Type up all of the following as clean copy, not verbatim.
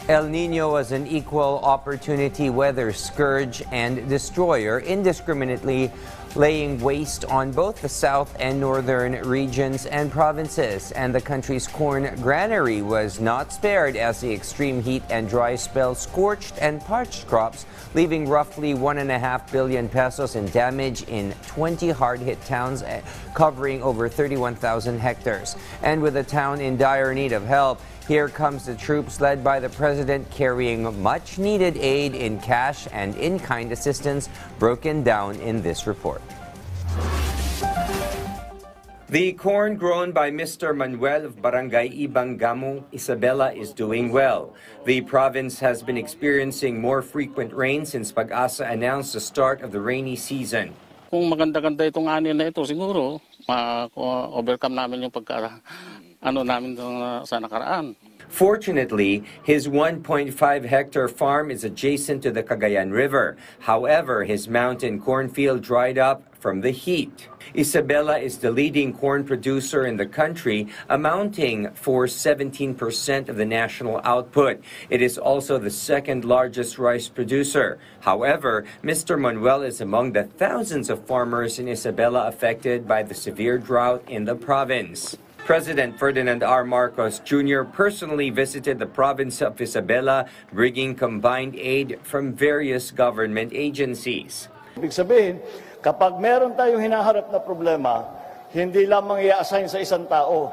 El Nino was an equal opportunity weather scourge and destroyer, indiscriminately laying waste on both the south and northern regions and provinces. And the country's corn granary was not spared as the extreme heat and dry spell scorched and parched crops, leaving roughly 1.5 billion pesos in damage in 20 hard-hit towns covering over 31,000 hectares. And with the town in dire need of help, here comes the troops led by the president carrying much-needed aid in cash and in-kind assistance, broken down in this report. The corn grown by Mr. Manuel of Barangay Ibangamo, Isabela, is doing well. The province has been experiencing more frequent rain since Pag-asa announced the start of the rainy season. Kung maganda-ganda itong ani na ito, siguro overcome namin yung namin sa nakaraan. Fortunately, his 1.5-hectare farm is adjacent to the Cagayan River. However, his mountain cornfield dried up from the heat. Isabela is the leading corn producer in the country, amounting for 17% of the national output. It is also the second largest rice producer. However, Mr. Manuel is among the thousands of farmers in Isabela affected by the severe drought in the province. President Ferdinand R. Marcos Jr. personally visited the province of Isabela, bringing combined aid from various government agencies. Ibig sabihin, kapag meron tayong hinaharap na problema, hindi lamang i-assign sa isang tao,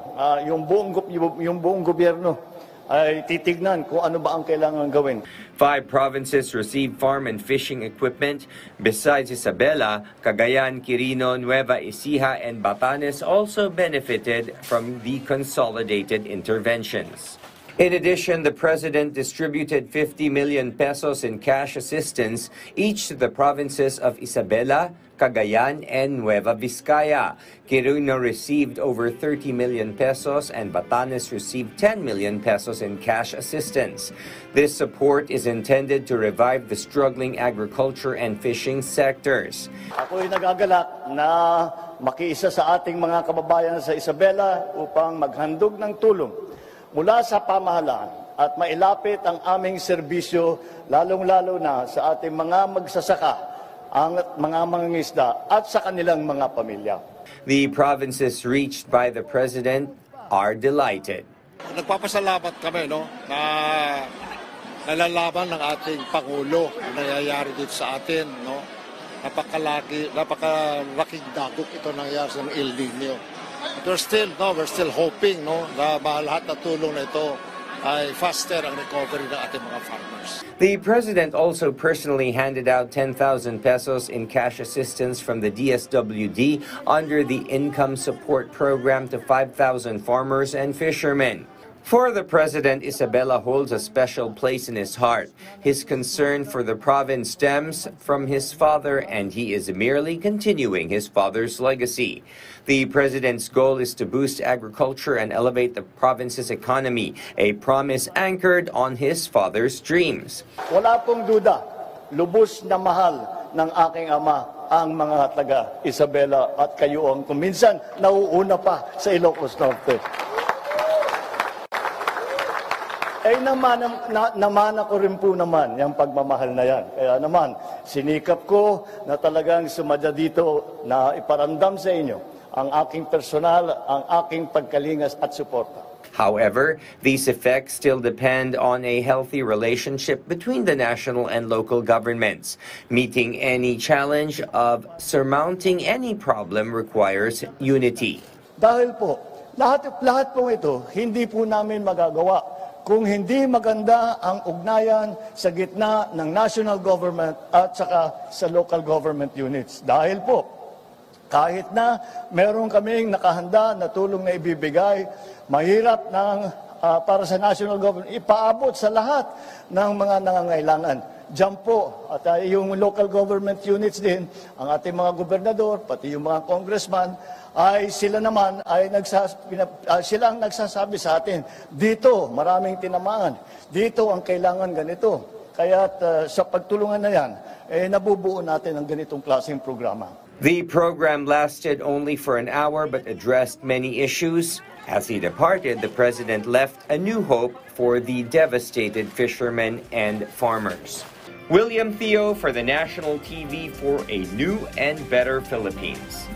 yung buong gobyerno ay titignan kung ano ba ang kailangan gawin. 5 provinces received farm and fishing equipment. Besides Isabela, Cagayan, Quirino, Nueva Ecija, and Batanes also benefited from the consolidated interventions. In addition, the president distributed 50 million pesos in cash assistance each to the provinces of Isabela, Cagayan, and Nueva Vizcaya. Quirino received over 30 million pesos and Batanes received 10 million pesos in cash assistance. This support is intended to revive the struggling agriculture and fishing sectors. Ako'y nagagalak na makiisa sa ating mga kababayan sa Isabela upang maghandog ng tulong mula sa pamahalaan at mailapit ang aming serbisyo, lalong-lalo na sa ating mga magsasaka, ang mga mangingisda at sa kanilang mga pamilya. The provinces reached by the president are delighted. Nagpapasalamat kami na nalalaman ng ating Pangulo ang nangyayari dito sa atin. Napakalaking dagok ito nangyayari sa El Nino. We're still hoping na lahat na tulong na ito ay faster ang recovery ng ating mga farmers. The president also personally handed out 10,000 pesos in cash assistance from the DSWD under the Income Support Program to 5,000 farmers and fishermen. For the president, Isabela holds a special place in his heart. His concern for the province stems from his father, and he is merely continuing his father's legacy. The president's goal is to boost agriculture and elevate the province's economy, a promise anchored on his father's dreams. Wala pong duda, lubos na mahal ng aking ama ang mga taga Isabela at kayo ang kuminsan nauuna pa sa Ilocos Norte. Ay naman ako rin po naman yung pagmamahal na yan. Kaya naman, sinikap ko na talagang sumadya dito na iparamdam sa inyo ang aking personal, ang aking pagkalingas at suporta. However, these effects still depend on a healthy relationship between the national and local governments. Meeting any challenge of surmounting any problem requires unity. Dahil po, lahat po ito, hindi po namin magagawa kung hindi maganda ang ugnayan sa gitna ng national government at saka sa local government units. Dahil po, kahit na meron kaming nakahanda na tulong na ibibigay, mahirap para sa national government ipaabot sa lahat ng mga nangangailangan. Diyan po, at yung local government units din, ang ating mga gobernador, pati yung mga congressman, ay sila naman ay sila ang nagsasabi sa atin, dito maraming tinamaan, dito ang kailangan ganito. Kaya sa pagtulungan na yan, nabubuo natin ang ganitong klaseng programa. The program lasted only for an hour but addressed many issues. As he departed, the president left a new hope for the devastated fishermen and farmers. William Theo for the National TV for a New and Better Philippines.